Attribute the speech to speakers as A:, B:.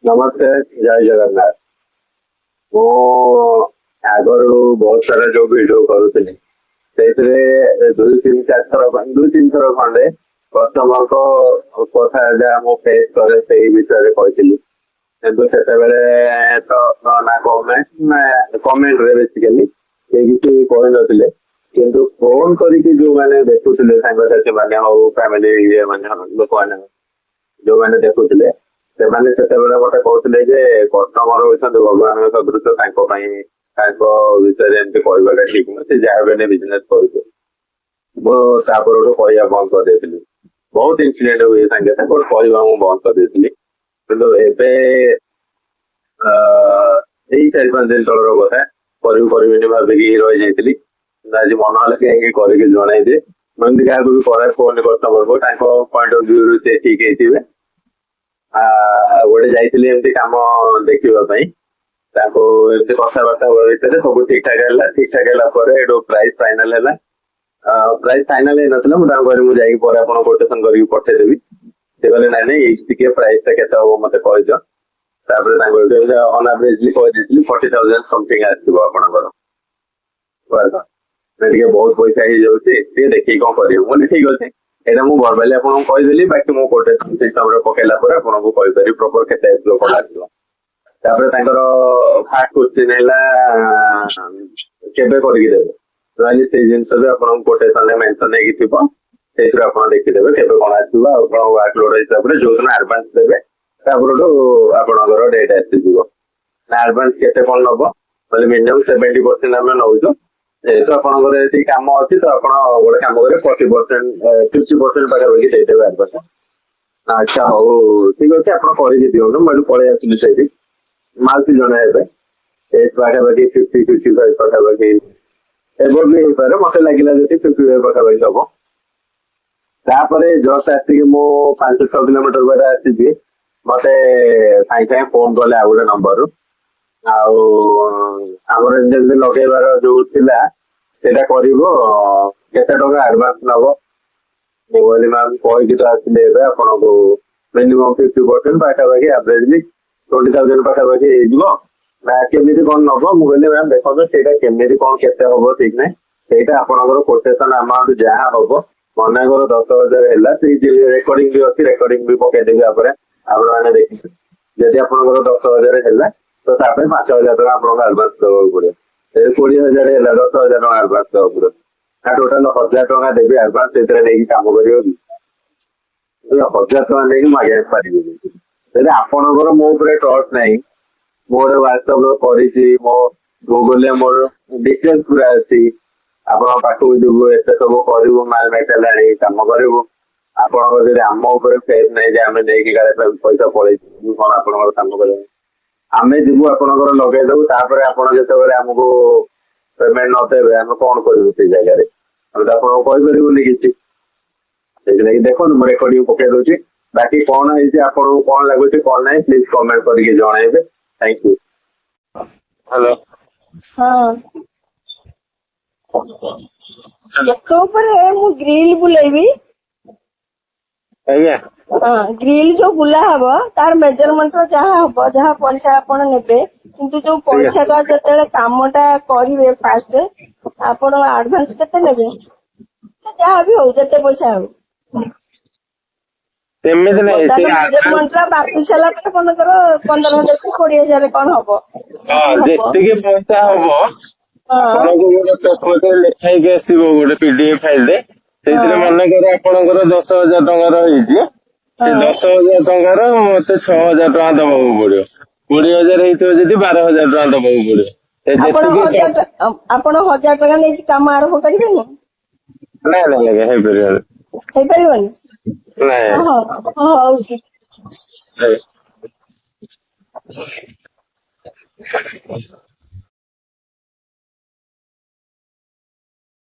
A: ନମସ୍ତେ, ଜୟ ଜଗନ୍ନାଥ। ମୁଁ ଆଗରୁ ବହୁତ ସାରା ଯୋଉ ଭିଡିଓ କରୁଥିଲି ସେଇଥିରେ ଦୁଇ ତିନି ଥର ଖଣ୍ଡେ କଷ୍ଟମରଙ୍କ କଥା ଯାହା ମୁଁ ଫେସ୍ କରେ ସେଇ ବିଷୟରେ କହିଥିଲି। କିନ୍ତୁ ସେତେବେଳେ ତ ନା କମେଣ୍ଟରେ ବେସିକାଲି କେହି କିଛି କହିନଥିଲେ। କିନ୍ତୁ ଫୋନ କରିକି ଯୋଉମାନେ ଦେଖୁଥିଲେ ସାଙ୍ଗସାଥି ମାନେ ହଉ ଫ୍ୟାମିଲି ଇଏ ମାନେ ଲୋକମାନେ ଯୋଉମାନେ ଦେଖୁଥିଲେ ସେମାନେ ସେତେବେଳେ ମତେ କହୁଥିଲେ ଯେ କଷ୍ଟମର ହଉଛନ୍ତି ଭଗବାନଙ୍କ ସଦୃଶ, ତାଙ୍କ ପାଇଁ ତାଙ୍କ ବିଷୟରେ ଏମିତି କହିବାଟା ଠିକ ନୁହେଁ, ସେ ଯାହା ବି ବିଜନେସ କରୁছে। ମୁଁ ତାପରଠୁ କହିବା ବନ୍ଦ କରିଦେଇଥିଲି। ବହୁତ ଇନସିଡେଣ୍ଟ ହୁଏ ସାଙ୍ଗେ ସାଙ୍ଗେ ଗୋଟେ କହିବା ମୁଁ ବନ୍ଦ କରିଦେଇଥିଲି। କିନ୍ତୁ ଏବେ ଏଇ 4-5 ଦିନ ତଳର କଥା, କରିବିନି ଭାବିକି ରହିଯାଇଥିଲି। କିନ୍ତୁ ଆଜି ମନ ହେଲା କାହିଁକି କରିକି ଜଣେଇଦିଏ। ମୁଁ ଏମିତି କାହାକୁ ବି କରାଏ ଫୋନ କଷ୍ଟମରକୁ, ତାଙ୍କ ପଏଣ୍ଟ ଅଫ ଭ୍ୟୁରୁ ସେ ଠିକ ହେଇଥିବେ। ଗୋଟେ ଯାଇଥିଲି ଏମିତି କାମ ଦେଖିବା ପାଇଁ, ତାଙ୍କୁ ଏମିତି କଥାବାର୍ତ୍ତା ଭିତରେ ସବୁ ଠିକ ଠାକ ହେଲା। ଠିକ ଠାକ ହେଲା ପରେ ଏଠୁ ପ୍ରାଇସ୍ ଫାଇନାଲ ହେଲା। ପ୍ରାଇସ୍ ଫାଇନାଲ ହେଇନଥିଲା, ମୁଁ ତାଙ୍କୁ କହିଲି ମୁଁ ଯାଇକି ପରେ ଆପଣ କୋଟେସନ କରିକି ପଠେଇଦେବି। ସେ କହିଲେ ନାଇଁ ଏଇଠି ଟିକେ ପ୍ରାଇସ୍ ଟା କେତେ ହବ ମତେ କହିଦିଅ। ତାପରେ ତାଙ୍କୁ ଅନ୍ ଆଭରେଜଲି କହିଦେଇଥିଲି 40,000 ସମଥିଙ୍ଗ ଆସିବ ଆପଣଙ୍କର। ଟିକେ ବହୁତ ପଇସା ହେଇଯାଉଛି, ଟିକେ ଦେଖିକି କଣ କରିବୁ। ମୁଁ ଠିକ ଅଛି, ଏଇଟା ମୁଁ ଭର୍ବାଲି ଆପଣଙ୍କୁ କହିଦେଲି, ବାକି ମୁଁ କୋଟେସନ ସିଷ୍ଟମରେ ପକେଇଲା ପରେ ଆପଣଙ୍କୁ କହିପାରିବି ପ୍ରପର କେତେ ଆସିବ କଣ ଆସିବ। ତାପରେ ତାଙ୍କର ଫାର୍ଷ୍ଟ କ୍ୱେଶ୍ଚିନ୍ ହେଲା କେବେ କରିକି ଦେବେ। ତାହେଲେ ସେଇ ଜିନିଷ ବି ଆପଣଙ୍କୁ କୋଟେସନରେ ମେନସନ ହେଇକି ଥିବ, ସେଇଥିରୁ ଆପଣ ଦେଖିଦେବେ କେବେ କଣ ଆସିବ। ଆଉ ଆପଣଙ୍କ ୱାର୍କ ଲୋଡ ହିସାବରେ ଯୋଉଦିନ ଆଡଭାନ୍ସ ଦେବେ ତାପରଠୁ ଆପଣଙ୍କର ଡେଟ୍ ଆସିଯିବ। ନା ଆଡଭାନ୍ସ କେତେ କଣ ନବ, କହିଲେ ମିନିମମ୍ 70% ଆମେ ନଉଛୁ। ଯେହେତୁ ଆପଣଙ୍କର ଏତିକି କାମ ଅଛି ତ ଆପଣ ଗୋଟେ କାମ କରିବେ 50% ପାଖାପାଖି ଦେଇଦେବେ ଆଡଭାନ୍ସ। ଆଚ୍ଛା ହଉ ଠିକ ଅଛି, ଆପଣ କରିକି ଦିଅନ୍ତୁ। ମୁଁ ଏଠୁ ପଳେଇ ଆସିଲି ସେଇଠି। ମାଉସୀ ଜଣେ ହେବେ, ଏଜ୍ ପାଖାପାଖି 50-55 ପାଖାପାଖି ଏବେ ବି ହେଇପାରେ, ମତେ ଲାଗିଲା ଯଦି 55 ପାଖାପାଖି ହବ। ତାପରେ ଜଷ୍ଟ ଆସିକି ମୁଁ 5-6 କିଲୋମିଟର ପରେ ଆସିଛି, ମତେ ସାଙ୍ଗେ ସାଙ୍ଗେ ଫୋନ କଲେ ଆଉ ଗୋଟେ ନମ୍ବରରୁ। ଆଉ ଆମର ଯେମିତି ଲଗେଇବାର ଯୋଉ ଥିଲା ସେଇଟା କରିବ, କେତେ ଟଙ୍କା ଆଡଭାନ୍ସ ନବ। ମୁଁ କହିଲି ମ୍ୟାମ୍ କହିକି ତ ଆସିଲେ ଏବେ ଆପଣଙ୍କୁ ମିନିମମ୍ 50% ପାଖାପାଖି ଆଭରେଜଲି 20,000 ପାଖାପାଖି ହେଇଯିବ। ନା କେମିତି କଣ ନବ, ମୁଁ କହିଲି ମ୍ୟାମ୍ ଦେଖନ୍ତୁ ସେଇଟା କେମିତି କଣ କେତେ ହବ ଠିକ ନାହିଁ, ସେଇଟା ଆପଣଙ୍କର କୋଟେସନ ଆମାଉଣ୍ଟ ଯାହା ହବ। ମନେକର 10,000 ହେଲା, ରେକର୍ଡିଂ ବି ଅଛି, ରେକର୍ଡିଂ ବି ପକେଇଦେବି ତାପରେ ଆପଣମାନେ ଦେଖିବେ। ଯଦି ଆପଣଙ୍କର 10,000 ହେଲା ତ ତା ପାଇଁ 5,000 ଟଙ୍କା ଆପଣଙ୍କୁ ଆଡଭାନ୍ସ ଦେବାକୁ ପଡିବ। ଯଦି 20,000 ହେଲା 10,000 ଟଙ୍କା ଆଡଭାନ୍ସ ଦେବାକୁ ପଡିବ। ନା ଟୋଟାଲ 1,000 ଟଙ୍କା ଦେବି ଆଡଭାନ୍ସ, ସେଥିରେ ନେଇକି କାମ କରିବ କି? 1,000 ଟଙ୍କା ନେଇକି ମୁଁ ଆଜ୍ଞା ପାରିବିନି। ଯଦି ଆପଣଙ୍କର ମୋ ଉପରେ ଟ୍ରଷ୍ଟ ନାହିଁ, ମୁଁ ଗୋଟେ ହ୍ୱାଟ୍ସଆପ କରିଛି, ମୋ ଗୁଗଲରେ ମୋର ଡିଟେଲ୍ସ ପୁରା ଅଛି। ଆପଣଙ୍କ ପାଖକୁ ଯିବୁ, ଏତେ ସବୁ କରିବୁ, ମାଲ ମେଟେରିଆଲ ଆଣି କାମ କରିବୁ। ଆପଣଙ୍କର ଯଦି ଆମ ଉପରେ ଫେସ୍ ନାହିଁ ଯେ ଆମେ ନେଇକି କାଳେ ପଇସା ପଳେଇଛୁ କଣ ଆପଣଙ୍କର କାମ କରିବୁ। ଆମେ ଯିବୁ ଆପଣଙ୍କର ଲଗେଇଦବୁ, ତାପରେ ଆପଣ ଯେତେବେଳେ ଆମକୁ ପେମେଣ୍ଟ ନ ଦେବେ ଆମେ କଣ କରିବୁ ସେଇ ଜାଗାରେ? ଆମେ ତ ଆପଣଙ୍କୁ କହିପାରିବୁନି କିଛି। ସେଥିଲାଗି ଦେଖନ୍ତୁ ମୁଁ ରେକର୍ଡିଂ ପକେଇ ଦଉଛି। ବାକି କଣ ହେଇଛି ଆପଣଙ୍କୁ କଣ ଲାଗୁଛି କଣ ନାହିଁ ପ୍ଲିଜ କମେଣ୍ଟ କରିକି ଜଣେଇବେ। Thank you. ହ୍ୟାଲୋ।
B: ହଁ, କେତେ ଉପରେ ମୁଁ ଗ୍ରିଲ ବୁଲେଇବି।
A: ଆଜ୍ଞା
B: ଗ୍ରିଲ ଯୋଉ ବୁଲା ହବ ତାର ମେଜରମେଣ୍ଟ ଯାହା ହବ, ଯାହା ପଇସା ଆପଣ ନେବେ, କିନ୍ତୁ ଯୋଉ ପଇସା ଟା ଯେତେବେଳେ କାମଟା କରିବେ ଫାଷ୍ଟ ଆପଣ ଆଡଭାନ୍ସ କେତେ ନେବେ? ଯାହା ବି ହଉ, ଯେତେ ପଇସା ହଉ, ମେଜରମେଣ୍ଟ ଟା ବାକି ସାରିଲା ପରେ ଆପଣଙ୍କର 15,000 କି 20,000 କଣ ହବ।
A: ଯେତିକି ପଇସା ହବ ଆପଣଙ୍କୁ ଗୋଟେ ପେପରରେ ଲେଖା ହେଇକି ଆସିବ ଗୋଟେ PDF ଫାଇଲରେ। ସେଇଥିରେ ମନେକର ଆପଣଙ୍କର 10,000 ଟଙ୍କାର ହେଇଛି, ସେ 10,000 ଟଙ୍କାର ମତେ 6,000 ଟଙ୍କା ଦବାକୁ ପଡିବ। 20,000 ହେଇଥିବ ଯଦି 12,000 ଟଙ୍କା ଦବାକୁ ପଡିବ।
B: ଆପଣ 1,000 ଟଙ୍କା ନେଇକି କାମ ଆରମ୍ଭ କରିବେନି?
A: ନାଇଁ ଆଜ୍ଞା ହେଇପାରିବନି।
B: ହେଇପାରିବନି?
A: ନାଇଁ
B: ହଉ।